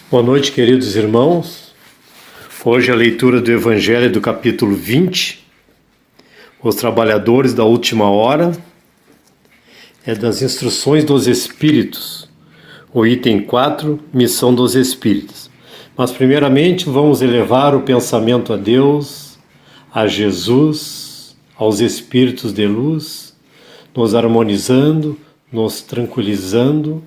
Boa noite, queridos irmãos. Hoje a leitura do Evangelho do capítulo 20, os trabalhadores da última hora, é das instruções dos Espíritos, o item 4, missão dos Espíritos. Mas primeiramente vamos elevar o pensamento a Deus, a Jesus, aos Espíritos de luz, nos harmonizando, nos tranquilizando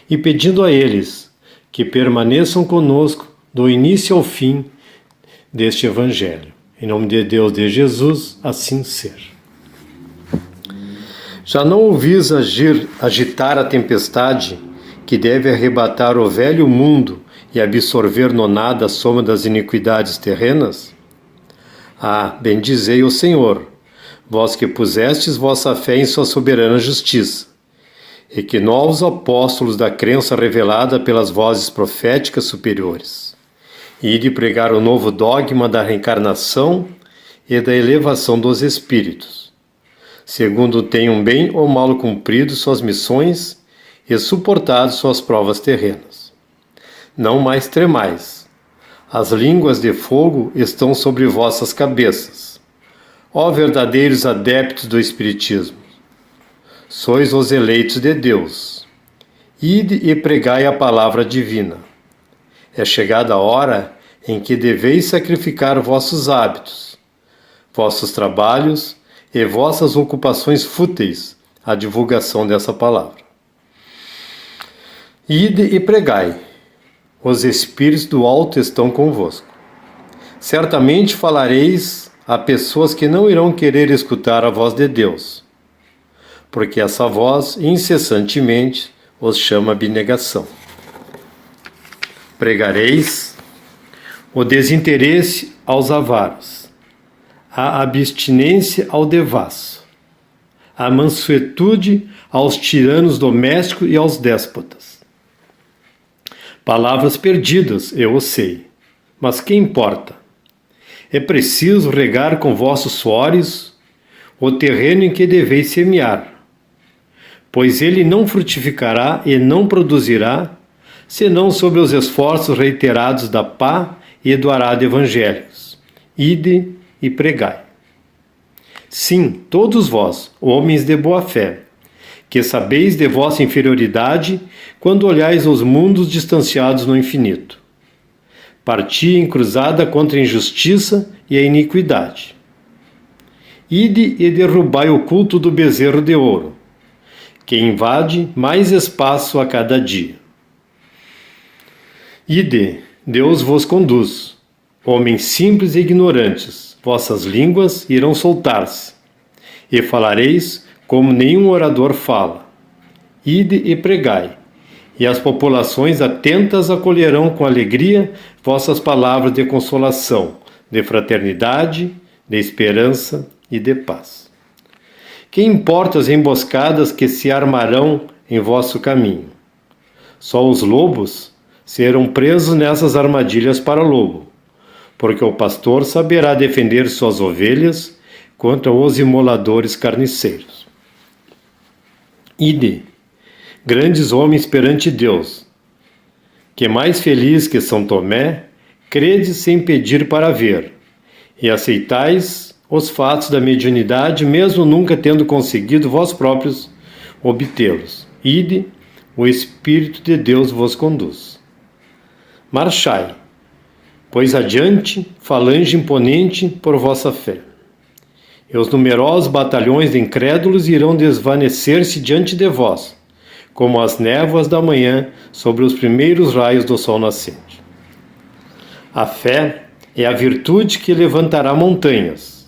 e pedindo a eles que permaneçam conosco do início ao fim deste Evangelho. Em nome de Deus, de Jesus, assim ser. Já não ouvis agitar a tempestade que deve arrebatar o velho mundo e absorver no nada a soma das iniquidades terrenas? Ah, bendizei o Senhor, vós que pusestes vossa fé em sua soberana justiça, e que novos apóstolos da crença revelada pelas vozes proféticas superiores, e de pregar o novo dogma da reencarnação e da elevação dos espíritos, segundo tenham bem ou mal cumprido suas missões e suportado suas provas terrenas. Não mais tremais, as línguas de fogo estão sobre vossas cabeças, ó verdadeiros adeptos do Espiritismo. Sois os eleitos de Deus. Ide e pregai a palavra divina. É chegada a hora em que deveis sacrificar vossos hábitos, vossos trabalhos e vossas ocupações fúteis à divulgação dessa palavra. Ide e pregai. Os Espíritos do alto estão convosco. Certamente falareis a pessoas que não irão querer escutar a voz de Deus, porque essa voz incessantemente os chama à abnegação. Pregareis o desinteresse aos avaros, a abstinência ao devasso, a mansuetude aos tiranos domésticos e aos déspotas. Palavras perdidas, eu o sei, mas que importa? É preciso regar com vossos suores o terreno em que deveis semear, pois ele não frutificará e não produzirá, senão sobre os esforços reiterados da pá e do arado evangélicos. Ide e pregai. Sim, todos vós, homens de boa fé, que sabeis de vossa inferioridade quando olhais os mundos distanciados no infinito. Parti em cruzada contra a injustiça e a iniquidade. Ide e derrubai o culto do bezerro de ouro, que invade mais espaço a cada dia. Ide, Deus vos conduz. Homens simples e ignorantes, vossas línguas irão soltar-se, e falareis como nenhum orador fala. Ide e pregai, e as populações atentas acolherão com alegria vossas palavras de consolação, de fraternidade, de esperança e de paz. Que importa as emboscadas que se armarão em vosso caminho? Só os lobos serão presos nessas armadilhas para lobo, porque o pastor saberá defender suas ovelhas contra os imoladores carniceiros. Ide, grandes homens perante Deus, que mais feliz que São Tomé, credes sem pedir para ver, e aceitais os fatos da mediunidade, mesmo nunca tendo conseguido vós próprios obtê-los. Ide, o Espírito de Deus vos conduz. Marchai, pois adiante, falange imponente por vossa fé. E os numerosos batalhões de incrédulos irão desvanecer-se diante de vós, como as névoas da manhã sobre os primeiros raios do sol nascente. A fé é a virtude que levantará montanhas,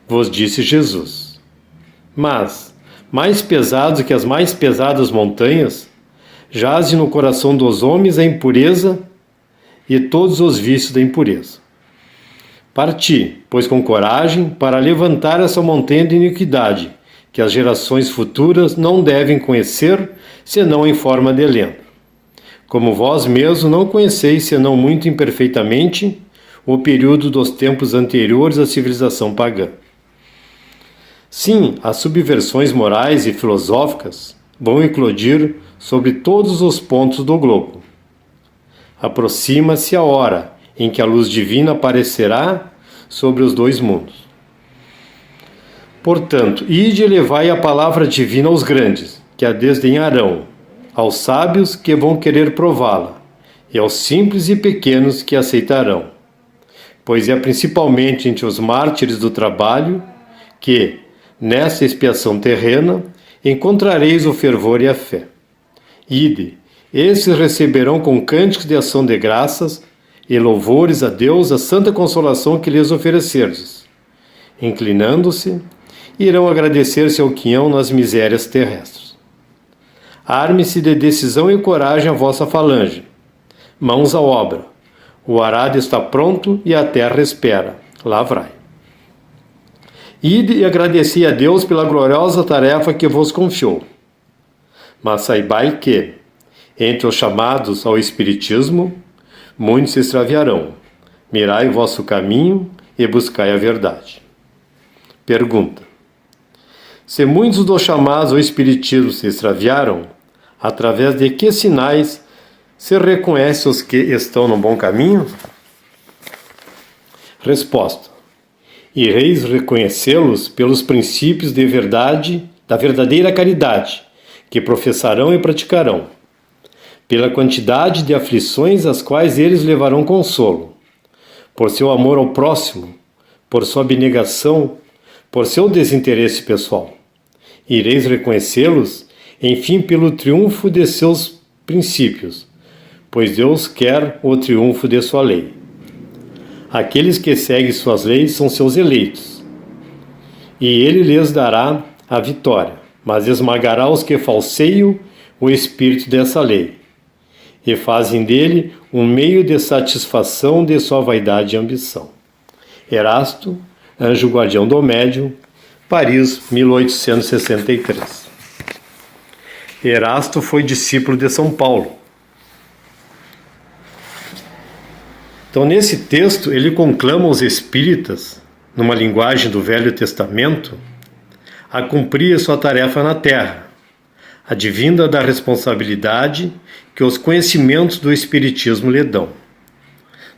vos disse Jesus. Mas, mais pesado que as mais pesadas montanhas, jaze no coração dos homens a impureza e todos os vícios da impureza. Parti, pois com coragem, para levantar essa montanha de iniquidade, que as gerações futuras não devem conhecer, senão em forma de lenda. Como vós mesmos não conheceis, senão muito imperfeitamente, o período dos tempos anteriores à civilização pagã. Sim, as subversões morais e filosóficas vão eclodir sobre todos os pontos do globo. Aproxima-se a hora em que a luz divina aparecerá sobre os dois mundos. Portanto, ide e levai a palavra divina aos grandes, que a desdenharão, aos sábios que vão querer prová-la, e aos simples e pequenos que aceitarão. Pois é principalmente entre os mártires do trabalho que, nessa expiação terrena, encontrareis o fervor e a fé. Ide, esses receberão com cânticos de ação de graças e louvores a Deus a santa consolação que lhes oferecerdes. Inclinando-se, irão agradecer-se ao quinhão nas misérias terrestres. Arme-se de decisão e coragem a vossa falange. Mãos à obra. O arado está pronto e a terra espera. Lavrai. Ide e agradeci a Deus pela gloriosa tarefa que vos confiou. Mas saibai que, entre os chamados ao Espiritismo, muitos se extraviarão. Mirai o vosso caminho e buscai a verdade. Pergunta: se muitos dos chamados ao Espiritismo se extraviaram, através de que sinais se reconhece os que estão no bom caminho? Resposta: ireis reconhecê-los pelos princípios de verdade, da verdadeira caridade, que professarão e praticarão, pela quantidade de aflições às quais eles levarão consolo, por seu amor ao próximo, por sua abnegação, por seu desinteresse pessoal. Ireis reconhecê-los, enfim, pelo triunfo de seus princípios, pois Deus quer o triunfo de sua lei. Aqueles que seguem suas leis são seus eleitos, e ele lhes dará a vitória, mas esmagará os que falseiam o espírito dessa lei, e fazem dele um meio de satisfação de sua vaidade e ambição. Erasto, Anjo Guardião do Médium, Paris, 1863. Erasto foi discípulo de São Paulo. Então, nesse texto, ele conclama os espíritas, numa linguagem do Velho Testamento, a cumprir sua tarefa na Terra, advinda da responsabilidade que os conhecimentos do Espiritismo lhe dão.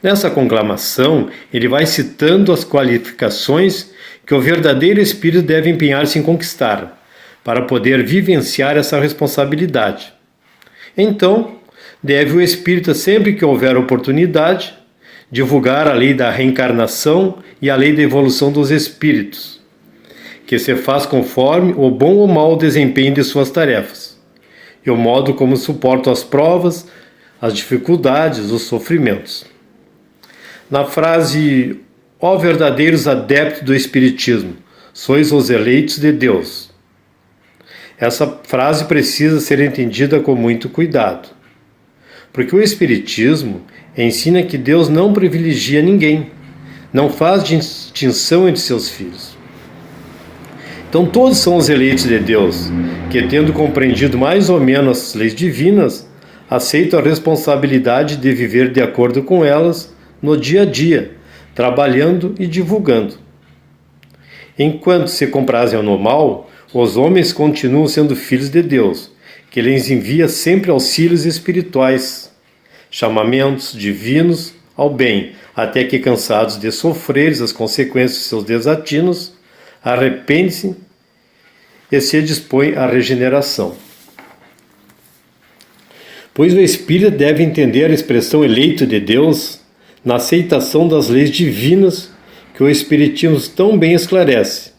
Nessa conclamação, ele vai citando as qualificações que o verdadeiro espírito deve empenhar-se em conquistar, para poder vivenciar essa responsabilidade. Então, deve o espírita, sempre que houver oportunidade, divulgar a lei da reencarnação e a lei da evolução dos espíritos, que se faz conforme o bom ou mau desempenho de suas tarefas, e o modo como suportam as provas, as dificuldades, os sofrimentos. Na frase: ó verdadeiros adeptos do Espiritismo, sois os eleitos de Deus. Essa frase precisa ser entendida com muito cuidado, porque o Espiritismo ensina que Deus não privilegia ninguém, não faz distinção entre seus filhos. Então todos são os eleitos de Deus, que, tendo compreendido mais ou menos as leis divinas, aceitam a responsabilidade de viver de acordo com elas no dia a dia, trabalhando e divulgando. Enquanto se comprazem no mal, os homens continuam sendo filhos de Deus, que lhes envia sempre auxílios espirituais, chamamentos divinos ao bem, até que, cansados de sofrer as consequências de seus desatinos, arrependem-se e se dispõem à regeneração. Pois o espírito deve entender a expressão eleito de Deus na aceitação das leis divinas que o Espiritismo tão bem esclarece,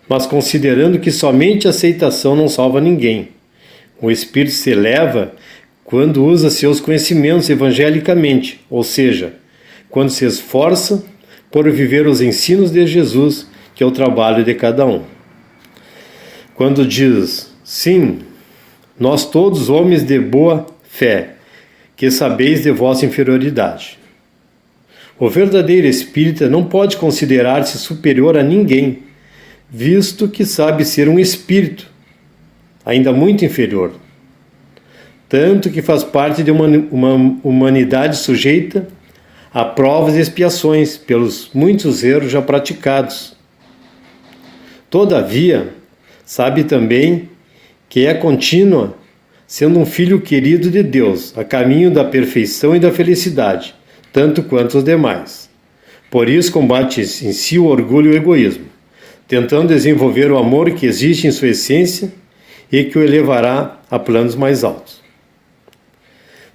mas considerando que somente a aceitação não salva ninguém. O espírito se eleva quando usa seus conhecimentos evangelicamente, ou seja, quando se esforça por viver os ensinos de Jesus, que é o trabalho de cada um. Quando diz: sim, nós todos homens de boa fé, que sabeis de vossa inferioridade. O verdadeiro espírita não pode considerar-se superior a ninguém, visto que sabe ser um espírito, ainda muito inferior, tanto que faz parte de uma humanidade sujeita a provas e expiações pelos muitos erros já praticados. Todavia, sabe também que é contínua, sendo um filho querido de Deus, a caminho da perfeição e da felicidade, tanto quanto os demais. Por isso combate em si o orgulho e o egoísmo, tentando desenvolver o amor que existe em sua essência e que o elevará a planos mais altos.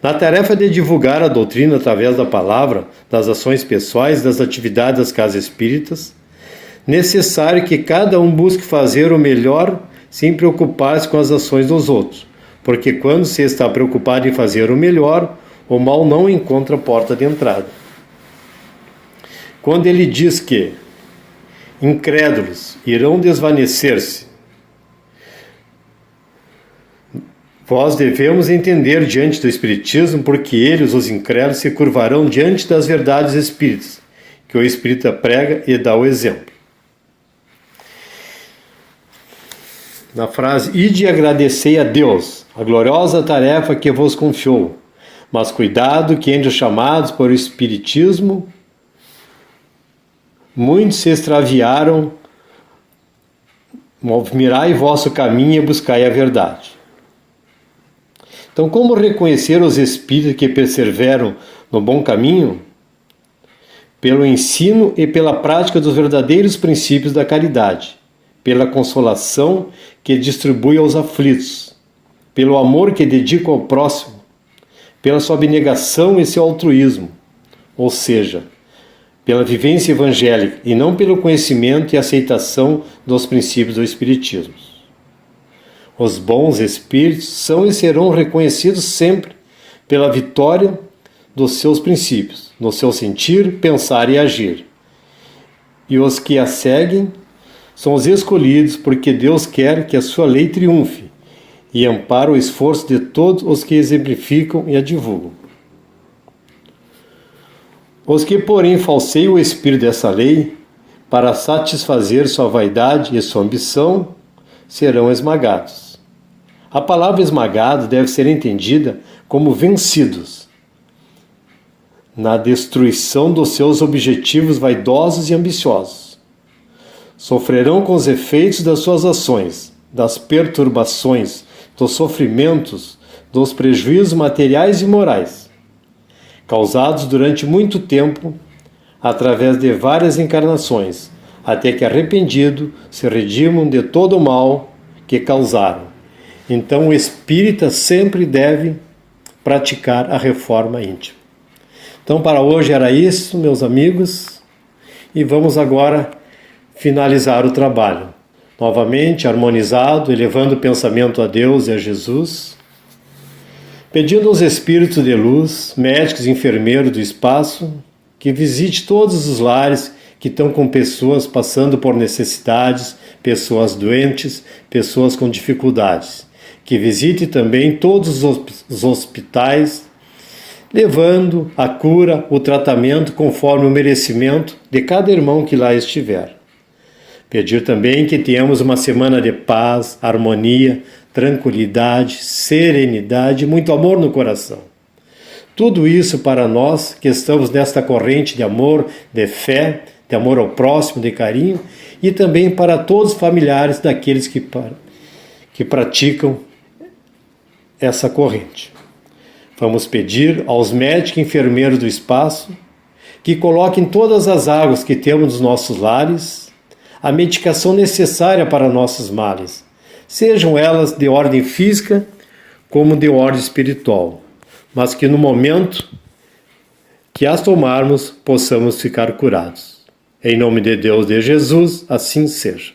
Na tarefa de divulgar a doutrina através da palavra, das ações pessoais, das atividades das casas espíritas, necessário que cada um busque fazer o melhor sem preocupar-se com as ações dos outros, porque quando se está preocupado em fazer o melhor, o mal não encontra porta de entrada. Quando ele diz que incrédulos irão desvanecer-se, vós devemos entender diante do Espiritismo, porque eles, os incrédulos, se curvarão diante das verdades espíritas, que o Espírita prega e dá o exemplo. Na frase, ide e agradecei a Deus, a gloriosa tarefa que vos confiou, mas cuidado que entre os chamados por o Espiritismo, muitos se extraviaram, mirai vosso caminho e buscai a verdade. Então, como reconhecer os espíritos que perseveram no bom caminho? Pelo ensino e pela prática dos verdadeiros princípios da caridade, pela consolação que distribui aos aflitos, pelo amor que dedica ao próximo, pela sua abnegação e seu altruísmo, ou seja, pela vivência evangélica e não pelo conhecimento e aceitação dos princípios do Espiritismo. Os bons espíritos são e serão reconhecidos sempre pela vitória dos seus princípios, no seu sentir, pensar e agir. E os que a seguem são os escolhidos porque Deus quer que a sua lei triunfe e ampara o esforço de todos os que exemplificam e a divulgam. Os que, porém, falseiam o espírito dessa lei para satisfazer sua vaidade e sua ambição serão esmagados. A palavra esmagado deve ser entendida como vencidos na destruição dos seus objetivos vaidosos e ambiciosos. Sofrerão com os efeitos das suas ações, das perturbações, dos sofrimentos, dos prejuízos materiais e morais, causados durante muito tempo, através de várias encarnações, até que arrependido se redimam de todo o mal que causaram. Então o espírita sempre deve praticar a reforma íntima. Então para hoje era isso, meus amigos, e vamos agora finalizar o trabalho. Novamente harmonizado, elevando o pensamento a Deus e a Jesus, pedindo aos espíritos de luz, médicos e enfermeiros do espaço, que visite todos os lares que estão com pessoas passando por necessidades, pessoas doentes, pessoas com dificuldades. Que visite também todos os hospitais, levando a cura, o tratamento conforme o merecimento de cada irmão que lá estiver. Pedir também que tenhamos uma semana de paz, harmonia, tranquilidade, serenidade e muito amor no coração. Tudo isso para nós que estamos nesta corrente de amor, de fé, de amor ao próximo, de carinho, e também para todos os familiares daqueles que praticam essa corrente. Vamos pedir aos médicos e enfermeiros do espaço que coloquem todas as águas que temos nos nossos lares a medicação necessária para nossos males, sejam elas de ordem física como de ordem espiritual, mas que no momento que as tomarmos possamos ficar curados. Em nome de Deus, de Jesus, assim seja.